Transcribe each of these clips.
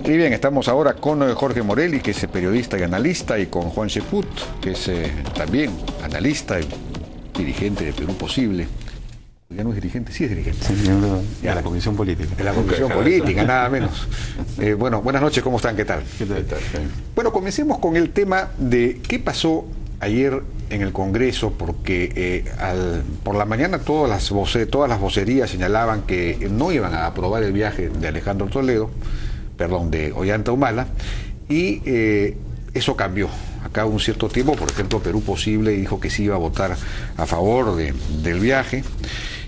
Y bien, estamos ahora con Jorge Morelli, que es periodista y analista, y con Juan Cheput, que es también analista y dirigente de Perú Posible. Ya no es dirigente, sí es dirigente. Sí, miembro de la Comisión Política. De la Comisión Política, nada menos. Bueno, buenas noches, ¿cómo están? ¿Qué tal? ¿Qué tal? Bueno, comencemos con el tema de qué pasó ayer en el Congreso, porque por la mañana todas las vocerías señalaban que no iban a aprobar el viaje de Alejandro Toledo, de Ollanta Humala, y eso cambió. Acá un cierto tiempo, por ejemplo, Perú Posible dijo que sí iba a votar a favor del viaje.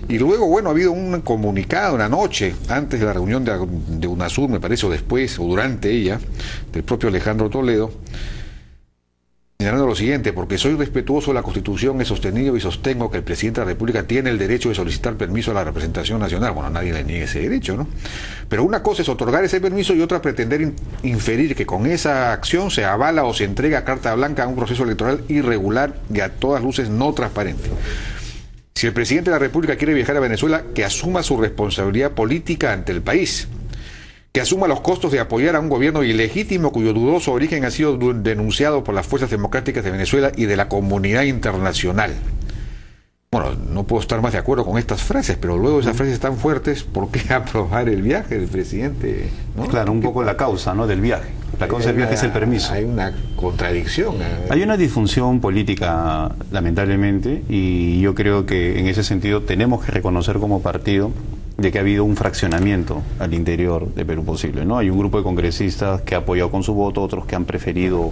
Y luego, bueno, ha habido un comunicado una noche, antes de la reunión de UNASUR, me parece, o después, o durante ella, del propio Alejandro Toledo, señalando lo siguiente: porque soy respetuoso de la Constitución, he sostenido y sostengo que el presidente de la República tiene el derecho de solicitar permiso a la representación nacional. Bueno, nadie le niega ese derecho, ¿no? Pero una cosa es otorgar ese permiso y otra pretender inferir que con esa acción se avala o se entrega carta blanca a un proceso electoral irregular y a todas luces no transparente. Si el presidente de la República quiere viajar a Venezuela, que asuma su responsabilidad política ante el país, que asuma los costos de apoyar a un gobierno ilegítimo cuyo dudoso origen ha sido denunciado por las fuerzas democráticas de Venezuela y de la comunidad internacional. Bueno, no puedo estar más de acuerdo con estas frases, pero luego esas frases tan fuertes, ¿por qué aprobar el viaje del presidente? ¿No? Claro, un poco la causa, ¿no?, del viaje. La causa del viaje es el permiso. Hay una contradicción. Hay una disfunción política, lamentablemente, y yo creo que en ese sentido tenemos que reconocer como partido de que ha habido un fraccionamiento al interior de Perú Posible, ¿no? Hay un grupo de congresistas que ha apoyado con su voto, otros que han preferido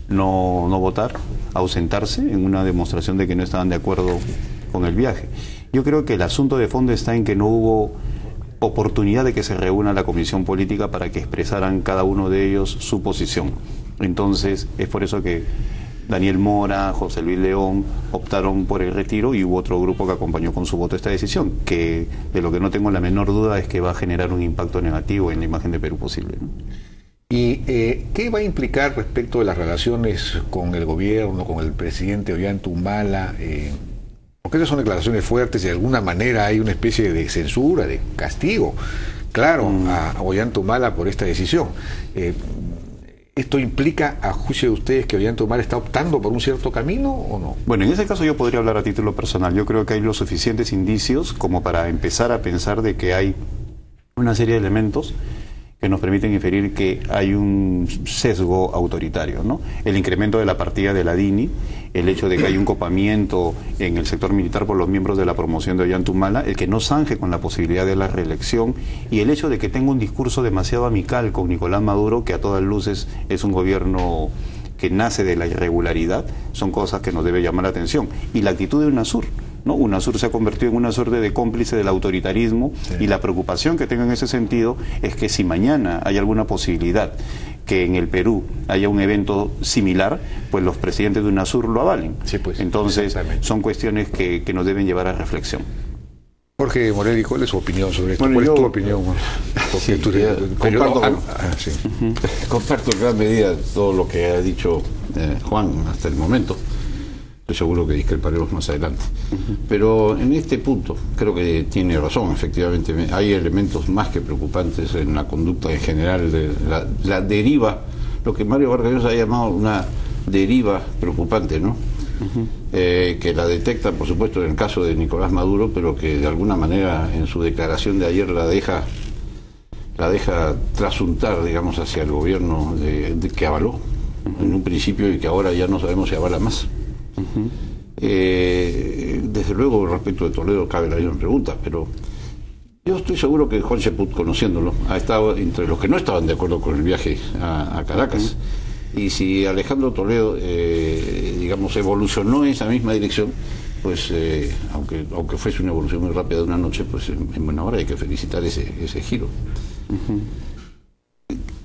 no votar, ausentarse en una demostración de que no estaban de acuerdo con el viaje. Yo creo que el asunto de fondo está en que no hubo oportunidad de que se reúna la comisión política para que expresaran cada uno de ellos su posición. Entonces, es por eso que Daniel Mora, José Luis León optaron por el retiro y hubo otro grupo que acompañó con su voto esta decisión, que de lo que no tengo la menor duda es que va a generar un impacto negativo en la imagen de Perú Posible, ¿no? ¿Y qué va a implicar respecto de las relaciones con el gobierno, con el presidente Ollanta Humala? Porque esas son declaraciones fuertes y de alguna manera hay una especie de censura, de castigo, claro, a Ollanta Humala por esta decisión. ¿Esto implica, a juicio de ustedes, que Ollanta Humala está optando por un cierto camino o no? Bueno, en ese caso yo podría hablar a título personal. Yo creo que hay los suficientes indicios como para empezar a pensar de que hay una serie de elementos que nos permiten inferir que hay un sesgo autoritario, ¿no? El incremento de la partida de la DINI, el hecho de que hay un copamiento en el sector militar por los miembros de la promoción de Ollanta Humala, el que no zanje con la posibilidad de la reelección y el hecho de que tenga un discurso demasiado amical con Nicolás Maduro, que a todas luces es un gobierno que nace de la irregularidad, son cosas que nos debe llamar la atención. Y la actitud de UNASUR, ¿no? UNASUR se ha convertido en una suerte de cómplice del autoritarismo, sí. Y la preocupación que tengo en ese sentido es que si mañana hay alguna posibilidad que en el Perú haya un evento similar, pues los presidentes de UNASUR lo avalen. Sí, pues, entonces son cuestiones que nos deben llevar a reflexión. Jorge Morelli, ¿cuál es su opinión sobre esto? Bueno, ¿Cuál es tu opinión? Sí, comparto en gran medida todo lo que ha dicho Juan hasta el momento. Estoy seguro que discreparemos más adelante. Pero en este punto creo que tiene razón, efectivamente. Hay elementos más que preocupantes en la conducta en general de la deriva, lo que Mario Vargas Llosa ha llamado una deriva preocupante, ¿no? Que la detecta, por supuesto, en el caso de Nicolás Maduro, pero que de alguna manera en su declaración de ayer la deja trasuntar, digamos, hacia el gobierno que avaló en un principio y que ahora ya no sabemos si avala más. Desde luego, respecto de Toledo cabe la misma pregunta, pero yo estoy seguro que Juan Cheput, conociéndolo, ha estado entre los que no estaban de acuerdo con el viaje a Caracas. Y si Alejandro Toledo, digamos, evolucionó en esa misma dirección, pues aunque fuese una evolución muy rápida de una noche, pues en buena hora hay que felicitar ese giro.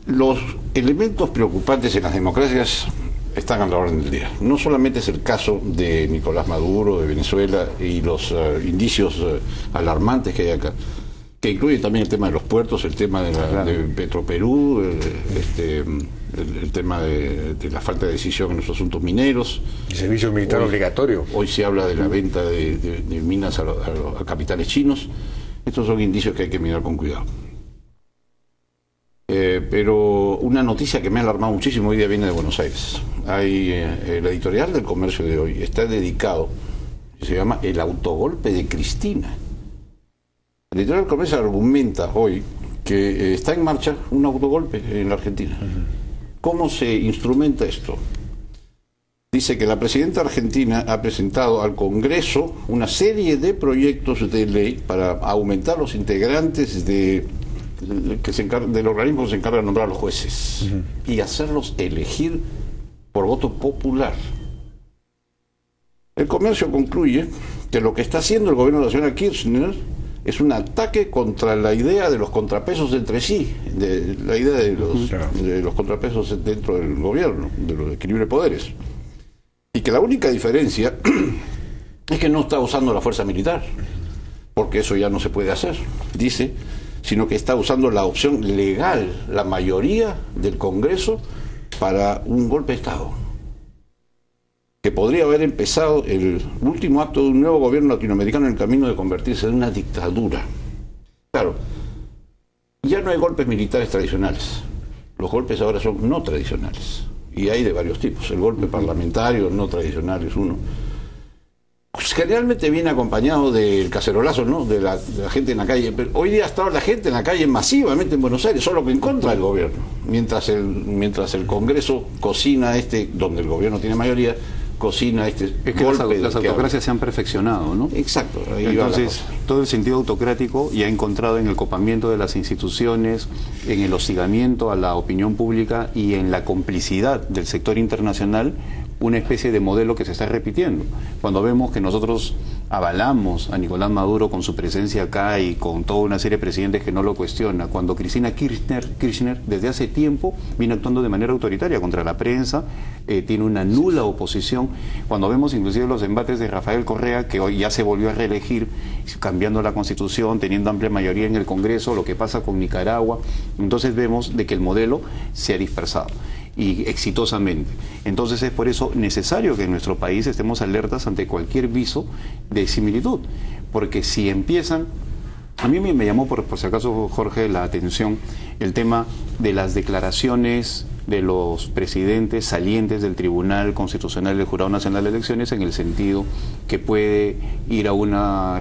Los elementos preocupantes en las democracias están a la orden del día. No solamente es el caso de Nicolás Maduro, de Venezuela, y los indicios alarmantes que hay acá, que incluye también el tema de los puertos, el tema de Petroperú, el tema de la falta de decisión en los asuntos mineros. El servicio militar obligatorio. Hoy se habla de la venta de minas a capitales chinos. Estos son indicios que hay que mirar con cuidado. pero una noticia que me ha alarmado muchísimo hoy día viene de Buenos Aires. Hay el editorial del Comercio de hoy está dedicado, se llama El autogolpe de Cristina. El editorial del Comercio argumenta hoy que está en marcha un autogolpe en la Argentina. ¿Cómo se instrumenta esto? Dice que la presidenta argentina ha presentado al Congreso una serie de proyectos de ley para aumentar los integrantes del organismo que se encarga de nombrar a los jueces y hacerlos elegir por voto popular. El Comercio concluye que lo que está haciendo el gobierno de la señora Kirchner es un ataque contra la idea de los contrapesos entre sí, de la idea de los contrapesos dentro del gobierno, de los equilibrios de poderes. Y que la única diferencia es que no está usando la fuerza militar, porque eso ya no se puede hacer, dice, sino que está usando la opción legal, la mayoría del Congreso, para un golpe de Estado, que podría haber empezado el último acto de un nuevo gobierno latinoamericano en el camino de convertirse en una dictadura. Claro, ya no hay golpes militares tradicionales, los golpes ahora son no tradicionales. Y hay de varios tipos. El golpe parlamentario no tradicional es uno. Pues generalmente viene acompañado del cacerolazo, ¿no? De la gente en la calle. Pero hoy día ha estado la gente en la calle masivamente en Buenos Aires, solo que en contra del gobierno. Mientras el Congreso cocina donde el gobierno tiene mayoría, cocina este es que golpe. Las autocracias se han perfeccionado, ¿no? Exacto. Entonces, todo el sentido autocrático ya ha encontrado en el copamiento de las instituciones, en el hostigamiento a la opinión pública y en la complicidad del sector internacional una especie de modelo que se está repitiendo. Cuando vemos que nosotros avalamos a Nicolás Maduro con su presencia acá y con toda una serie de presidentes que no lo cuestiona, cuando Cristina Kirchner desde hace tiempo viene actuando de manera autoritaria contra la prensa, tiene una nula oposición, cuando vemos inclusive los embates de Rafael Correa, que hoy ya se volvió a reelegir, cambiando la Constitución, teniendo amplia mayoría en el Congreso, lo que pasa con Nicaragua, entonces vemos de que el modelo se ha dispersado y exitosamente. Entonces es por eso necesario que en nuestro país estemos alertas ante cualquier viso de similitud, porque si empiezan... A mí me llamó, por si acaso, Jorge, la atención el tema de las declaraciones de los presidentes salientes del Tribunal Constitucional del Jurado Nacional de Elecciones, en el sentido que puede ir a una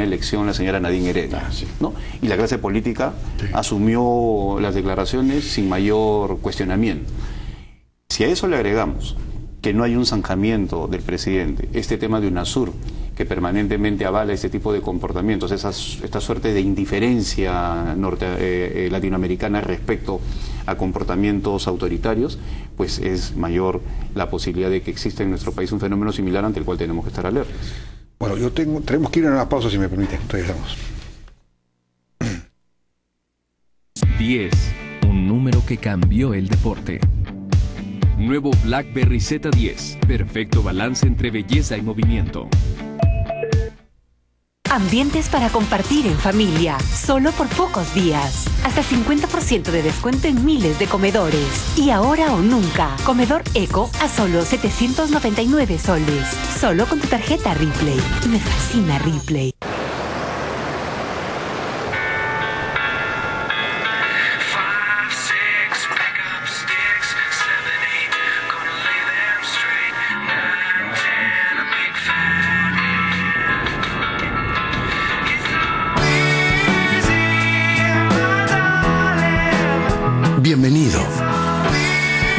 elección la señora Nadine Heredia, ¿no? Y la clase política asumió las declaraciones sin mayor cuestionamiento. Si a eso le agregamos que no hay un zanjamiento del presidente, este tema de UNASUR, que permanentemente avala este tipo de comportamientos, esta suerte de indiferencia latinoamericana respecto a comportamientos autoritarios, pues es mayor la posibilidad de que exista en nuestro país un fenómeno similar ante el cual tenemos que estar alertas. Bueno, tenemos que ir a una pausa, si me permiten. Regresamos. 10, un número que cambió el deporte. Nuevo BlackBerry Z10, perfecto balance entre belleza y movimiento. Ambientes para compartir en familia, solo por pocos días. Hasta 50% de descuento en miles de comedores. Y ahora o nunca, comedor Eco a solo 799 soles. Solo con tu tarjeta Ripley. Me fascina Ripley. Bienvenido.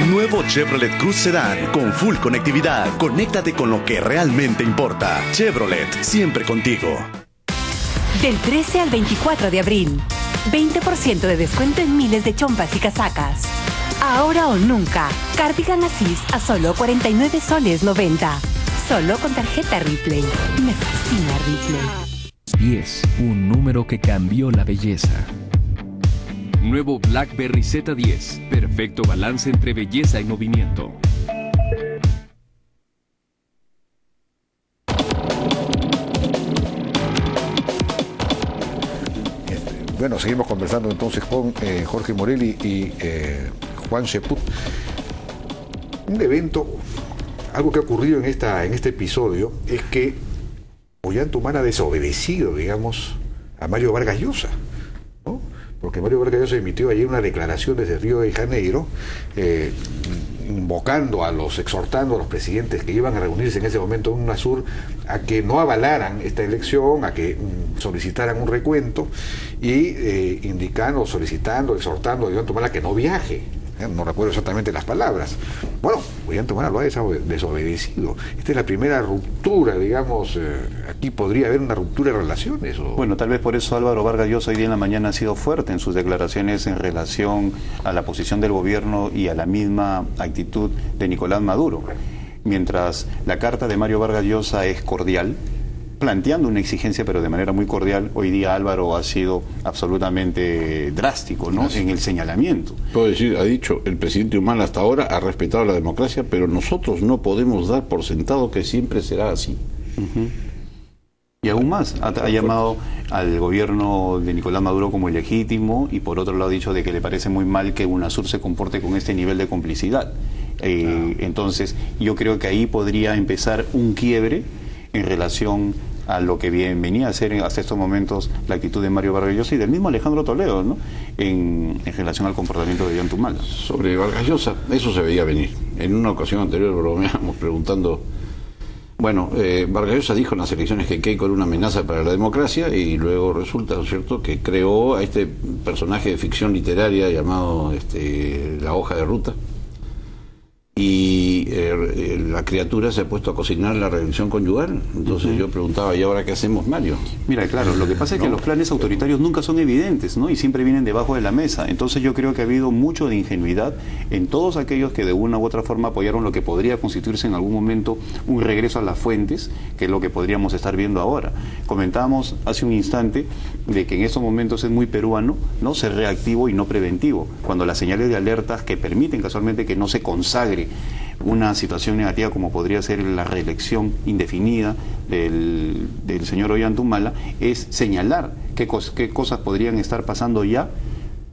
Nuevo Chevrolet Cruze Sedán con full conectividad. Conéctate con lo que realmente importa. Chevrolet, siempre contigo. Del 13 al 24 de abril, 20% de descuento en miles de chompas y casacas. Ahora o nunca, Cardigan Asís a solo 49 soles 90. Solo con tarjeta Ripley. Me fascina Ripley. 10, un número que cambió la belleza. Nuevo BlackBerry Z10, perfecto balance entre belleza y movimiento. Bueno, seguimos conversando entonces con Jorge Morelli y Juan Cheput. Un evento, algo que ha ocurrido en este episodio, es que Ollanta Humala ha desobedecido, digamos, a Mario Vargas Llosa, ¿no? porque Mario Vargas Llosa emitió ayer una declaración desde Río de Janeiro, exhortando a los presidentes que iban a reunirse en ese momento en UNASUR a que no avalaran esta elección, a que solicitaran un recuento y indicando, solicitando, exhortando a Ollanta que no viaje. No recuerdo exactamente las palabras. Bueno, Ollanta Humala lo ha desobedecido. Esta es la primera ruptura, digamos, aquí podría haber una ruptura de relaciones. Bueno, tal vez por eso Álvaro Vargas Llosa hoy día en la mañana ha sido fuerte en sus declaraciones en relación a la posición del gobierno y a la misma actitud de Nicolás Maduro. Mientras la carta de Mario Vargas Llosa es cordial, planteando una exigencia pero de manera muy cordial, hoy día Álvaro ha sido absolutamente drástico, ¿no?, en el señalamiento. Puedo decir, ha dicho, el presidente Humala hasta ahora ha respetado la democracia, pero nosotros no podemos dar por sentado que siempre será así. Y aún más, ha llamado al gobierno de Nicolás Maduro como ilegítimo y por otro lado ha dicho de que le parece muy mal que UNASUR se comporte con este nivel de complicidad. Entonces, yo creo que ahí podría empezar un quiebre en relación a lo que venía a ser hasta estos momentos la actitud de Mario Vargas Llosa y del mismo Alejandro Toledo, ¿no?, en relación al comportamiento de Ollanta Humala. Sobre Vargas Llosa, eso se veía venir. En una ocasión anterior bromeamos preguntando, bueno, Vargas Llosa dijo en las elecciones que Keiko era una amenaza para la democracia y luego resulta, ¿no es cierto?, que creó a este personaje de ficción literaria llamado La Hoja de Ruta. Y la criatura se ha puesto a cocinar la revolución conyugal. Entonces yo preguntaba, ¿y ahora qué hacemos, Mario? Mira, claro, lo que pasa es que los planes autoritarios nunca son evidentes, ¿no?, y siempre vienen debajo de la mesa. Entonces yo creo que ha habido mucho de ingenuidad en todos aquellos que de una u otra forma apoyaron lo que podría constituirse en algún momento un regreso a las fuentes, que es lo que podríamos estar viendo ahora. Comentábamos hace un instante de que en estos momentos es muy peruano, ¿no?, ser reactivo y no preventivo, cuando las señales de alertas que permiten casualmente que no se consagre una situación negativa como podría ser la reelección indefinida del señor Ollanta Humala, es señalar qué cosas podrían estar pasando ya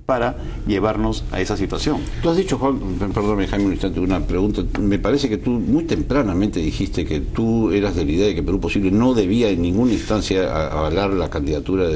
para llevarnos a esa situación. Tú has dicho, Juan, perdóname Jaime un instante, una pregunta. Me parece que tú muy tempranamente dijiste que tú eras de la idea de que Perú Posible no debía en ninguna instancia avalar la candidatura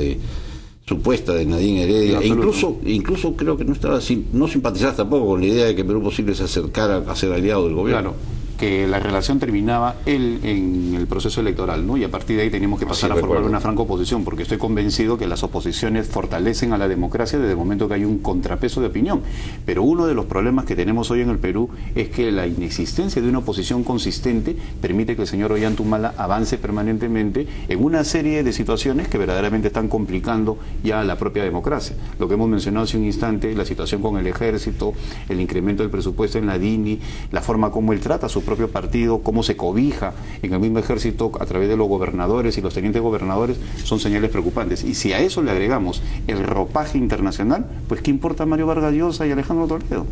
supuesta de Nadine Heredia, e incluso creo que no simpatizabas tampoco con la idea de que Perú Posible se acercara a ser aliado del gobierno. Claro, que la relación terminaba en el proceso electoral, ¿no?, y a partir de ahí teníamos que pasar a formar una franca oposición, porque estoy convencido que las oposiciones fortalecen a la democracia desde el momento que hay un contrapeso de opinión. Pero uno de los problemas que tenemos hoy en el Perú es que la inexistencia de una oposición consistente permite que el señor Ollanta Humala avance permanentemente en una serie de situaciones que verdaderamente están complicando ya la propia democracia. Lo que hemos mencionado hace un instante, la situación con el ejército, el incremento del presupuesto en la DINI, la forma como él trata a su propio partido, cómo se cobija en el mismo ejército a través de los gobernadores y los tenientes gobernadores, son señales preocupantes. Y si a eso le agregamos el ropaje internacional, pues ¿qué importa Mario Vargas Llosa y Alejandro Toledo?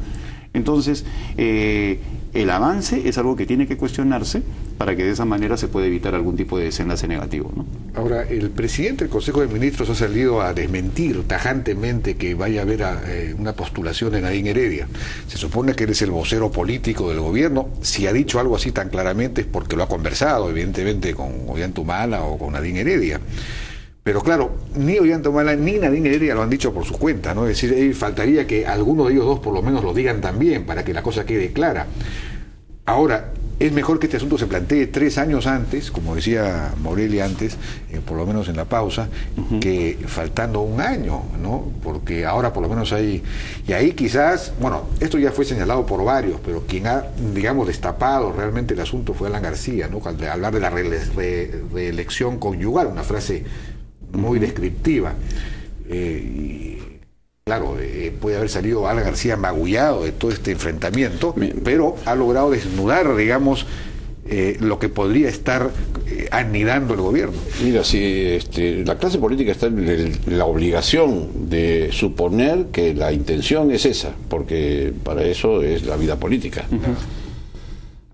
Entonces, el avance es algo que tiene que cuestionarse para que de esa manera se pueda evitar algún tipo de desenlace negativo, ¿no? Ahora, el presidente del Consejo de Ministros ha salido a desmentir tajantemente que vaya a haber una postulación de Nadine Heredia. Se supone que él es el vocero político del gobierno. Si ha dicho algo así tan claramente es porque lo ha conversado, evidentemente, con Ollanta Humala o con Nadine Heredia. Pero claro, ni Ollanta Humala ni Nadine Heredia lo han dicho por su cuenta, ¿no? Es decir, faltaría que alguno de ellos dos por lo menos lo digan también para que la cosa quede clara. Ahora, es mejor que este asunto se plantee 3 años antes, como decía Morelia antes, por lo menos en la pausa, que faltando un año, ¿no? Porque ahora por lo menos hay... Y ahí quizás, bueno, esto ya fue señalado por varios, pero quien ha, digamos, destapado realmente el asunto fue Alan García, ¿no? Al hablar de la reelección conyugal, una frase muy descriptiva. Claro, puede haber salido Alan García magullado de todo este enfrentamiento, pero ha logrado desnudar, digamos, lo que podría estar anidando el gobierno. Mira, si la clase política está en la obligación de suponer que la intención es esa, porque para eso es la vida política.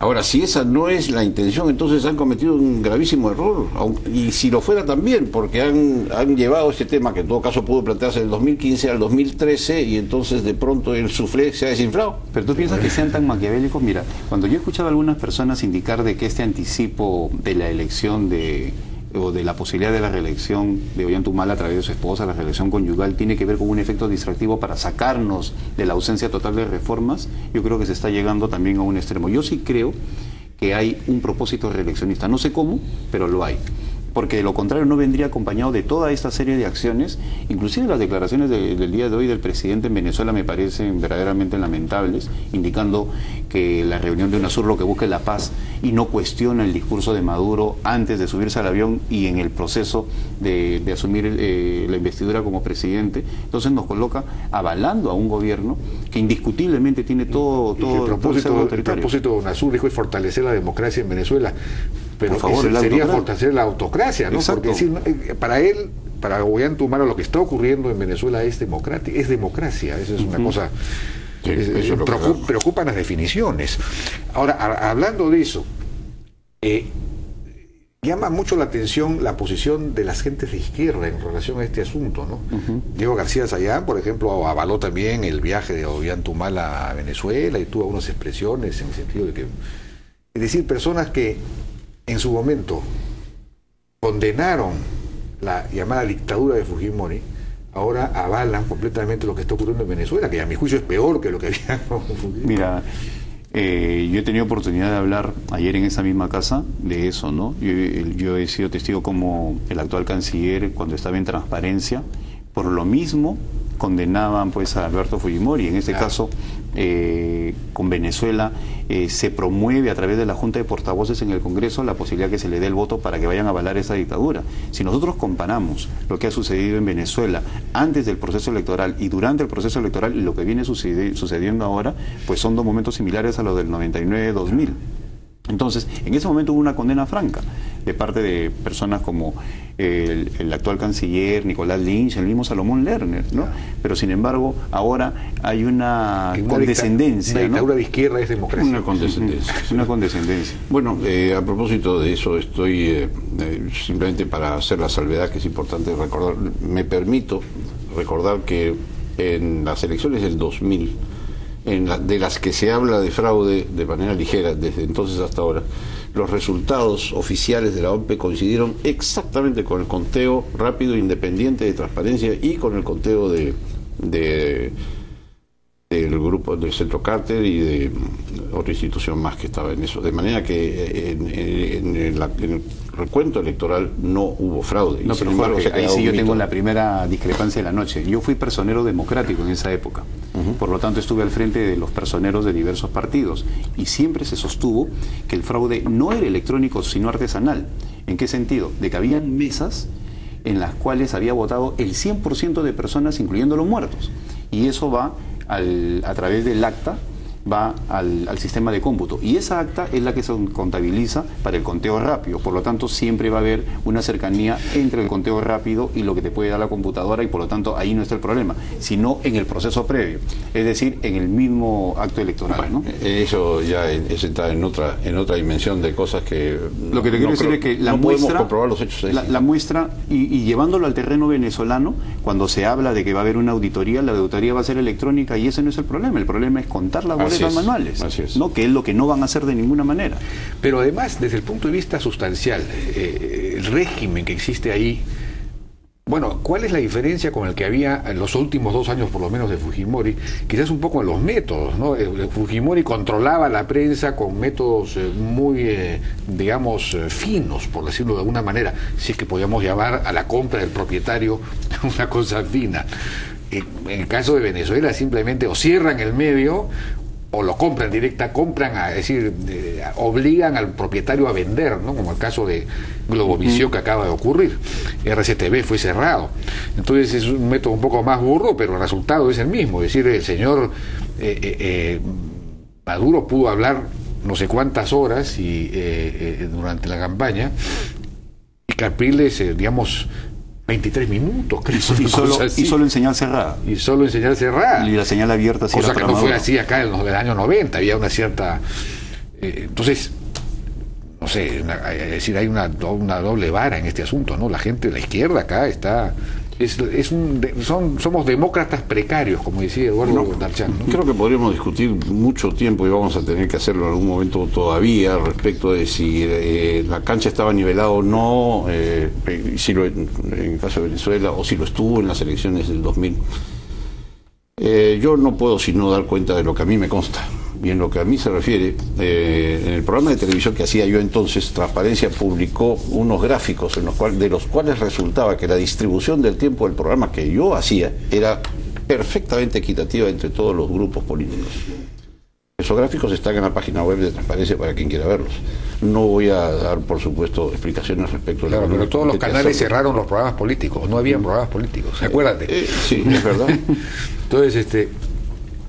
Ahora, si esa no es la intención, entonces han cometido un gravísimo error, y si lo fuera también, porque han llevado este tema, que en todo caso pudo plantearse del 2015 al 2013, y entonces de pronto el suflé se ha desinflado. Pero tú piensas que sean tan maquiavélicos. Mira, cuando yo he escuchado a algunas personas indicar de que este anticipo de la elección de o de la posibilidad de la reelección de Ollantumala a través de su esposa, la reelección conyugal, tiene que ver con un efecto distractivo para sacarnos de la ausencia total de reformas, yo creo que se está llegando también a un extremo. Yo sí creo que hay un propósito reeleccionista, no sé cómo, pero lo hay. Porque de lo contrario no vendría acompañado de toda esta serie de acciones, inclusive las declaraciones del día de hoy del presidente en Venezuela me parecen verdaderamente lamentables, indicando que la reunión de UNASUR lo que busca es la paz y no cuestiona el discurso de Maduro antes de subirse al avión y en el proceso de asumir la investidura como presidente. Entonces nos coloca avalando a un gobierno que indiscutiblemente tiene todo el propósito de UNASUR dijo es fortalecer la democracia en Venezuela. Pero por favor, sería fortalecer la autocracia, ¿no? Exacto. Porque para él, para Ollantumala, lo que está ocurriendo en Venezuela es democracia. Esa es una cosa. Sí, eso es lo que preocupan las definiciones. Ahora, hablando de eso, llama mucho la atención la posición de las gentes de izquierda en relación a este asunto, ¿no? Diego García Sayán, por ejemplo, avaló también el viaje de Ollantumala a Venezuela y tuvo unas expresiones en el sentido de que, es decir, personas que en su momento condenaron la llamada dictadura de Fujimori, ahora avalan completamente lo que está ocurriendo en Venezuela, que a mi juicio es peor que lo que había con Fujimori. Mira, yo he tenido oportunidad de hablar ayer en esa misma casa de eso, ¿no? Yo he sido testigo como el actual canciller, cuando estaba en Transparencia, por lo mismo condenaban pues a Alberto Fujimori. En este caso, con Venezuela se promueve a través de la Junta de Portavoces en el Congreso la posibilidad que se le dé el voto para que vayan a avalar esa dictadura. Si nosotros comparamos lo que ha sucedido en Venezuela antes del proceso electoral y durante el proceso electoral y lo que viene sucediendo ahora, pues son dos momentos similares a los del 99-2000. Entonces, en ese momento hubo una condena franca de parte de personas como el actual canciller Nicolás Lynch, el mismo Salomón Lerner, ¿no? Pero sin embargo, ahora hay una condescendencia. Una dictadura de izquierda es democracia. Una condescendencia. Una condescendencia. Bueno, a propósito de eso, estoy simplemente para hacer la salvedad que es importante recordar, me permito recordar que en las elecciones del 2000, de las que se habla de fraude de manera ligera desde entonces hasta ahora, los resultados oficiales de la OMP coincidieron exactamente con el conteo rápido, independiente, de transparencia y con el conteo del grupo del Centro Carter y de otra institución más que estaba en eso. De manera que en el recuento electoral no hubo fraude. No, pero Jorge, ahí sí yo tengo la primera discrepancia de la noche. Yo fui personero democrático en esa época. Por lo tanto, estuve al frente de los personeros de diversos partidos y siempre se sostuvo que el fraude no era electrónico, sino artesanal. ¿En qué sentido? De que habían mesas en las cuales había votado el 100% de personas, incluyendo los muertos. Y eso va a través del acta, va al sistema de cómputo, y esa acta es la que se contabiliza para el conteo rápido. Por lo tanto, siempre va a haber una cercanía entre el conteo rápido y lo que te puede dar la computadora, y por lo tanto ahí no está el problema, sino en el proceso previo, es decir, en el mismo acto electoral. Bueno, ¿no? Eso ya está en otra dimensión de cosas que lo que te quiero decir es que la muestra, podemos comprobar los hechos. La muestra, y llevándolo al terreno venezolano, cuando se habla de que va a haber una auditoría, la auditoría va a ser electrónica y ese no es el problema es contar las boletas manuales, ¿no? Que es lo que no van a hacer de ninguna manera. Pero además, desde el punto de vista sustancial, el régimen que existe ahí, bueno, ¿cuál es la diferencia con el que había en los últimos 2 años, por lo menos, de Fujimori? Quizás un poco en los métodos, ¿no? Fujimori controlaba la prensa con métodos muy, digamos, finos, por decirlo de alguna manera, si es que podíamos llamar a la compra del propietario una cosa fina. En el caso de Venezuela, simplemente o cierran el medio o lo compran es decir, obligan al propietario a vender, ¿no? Como el caso de Globovisión que acaba de ocurrir. RCTV fue cerrado. Entonces es un método un poco más burdo, pero el resultado es el mismo. Es decir, el señor Maduro pudo hablar no sé cuántas horas durante la campaña, y Capriles, digamos, 23 minutos, creo. Y solo en señal cerrada. Y solo en señal cerrada. Y la señal abierta. Cosa que no fue así acá en los años 90. Había una cierta... entonces, no sé, es decir, hay una doble vara en este asunto, ¿no? La gente de la izquierda acá está somos demócratas precarios, como decía Eduardo Darchan, ¿no? Creo que podríamos discutir mucho tiempo y vamos a tener que hacerlo en algún momento todavía respecto de si la cancha estaba nivelada o no, si en el caso de Venezuela, o si lo estuvo en las elecciones del 2000. Yo no puedo sino dar cuenta de lo que a mí me consta. Y en lo que a mí se refiere, en el programa de televisión que hacía yo entonces, Transparencia publicó unos gráficos de los cuales resultaba que la distribución del tiempo del programa que yo hacía era perfectamente equitativa entre todos los grupos políticos. Esos gráficos están en la página web de Transparencia para quien quiera verlos. No voy a dar, por supuesto, explicaciones respecto a la... Claro, pero todos los canales cerraron los programas políticos, no habían programas políticos, acuérdate. Sí, es verdad. Entonces,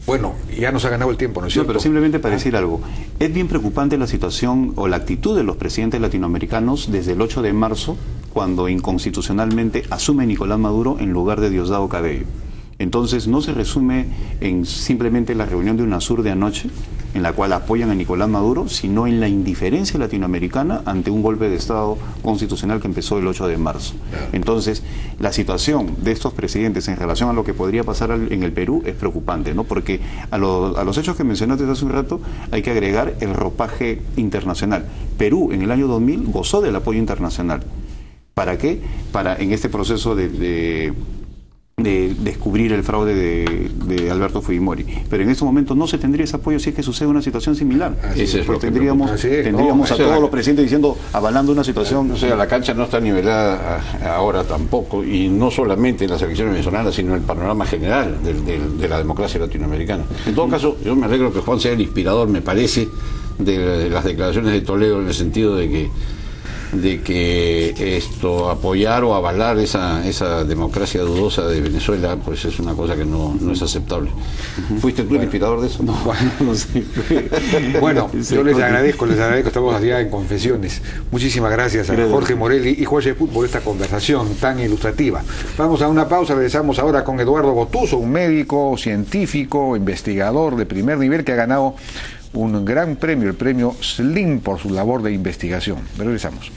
bueno, ya nos ha ganado el tiempo, ¿no es cierto? No, pero simplemente para decir algo. Es bien preocupante la situación o la actitud de los presidentes latinoamericanos desde el 8 de marzo, cuando inconstitucionalmente asume Nicolás Maduro en lugar de Diosdado Cabello. Entonces no se resume en simplemente la reunión de UNASUR de anoche, en la cual apoyan a Nicolás Maduro, sino en la indiferencia latinoamericana ante un golpe de Estado constitucional que empezó el 8 de marzo. Entonces, la situación de estos presidentes en relación a lo que podría pasar en el Perú es preocupante, ¿no? Porque a los hechos que mencionaste hace un rato hay que agregar el ropaje internacional. Perú en el año 2000 gozó del apoyo internacional. ¿Para qué? Para en este proceso de descubrir el fraude de Alberto Fujimori. Pero en este momento no se tendría ese apoyo si es que sucede una situación similar. Pues tendríamos a todos los presidentes diciendo, avalando una situación... O sea, la cancha no está nivelada ahora tampoco, y no solamente en las elecciones venezolanas, sino en el panorama general de la democracia latinoamericana. En todo caso, yo me alegro que Juan sea el inspirador, me parece, de las declaraciones de Toledo, en el sentido de que apoyar o avalar esa democracia dudosa de Venezuela, pues es una cosa que no es aceptable. ¿Fuiste tú el inspirador de eso? No, no sé. Bueno, yo les agradezco, estamos allá en confesiones. Muchísimas gracias a Jorge Morelli y Jorge Put por esta conversación tan ilustrativa. Vamos a una pausa, regresamos ahora con Eduardo Gotuso, un médico, científico, investigador de primer nivel que ha ganado un gran premio, el premio SLIM, por su labor de investigación. Regresamos.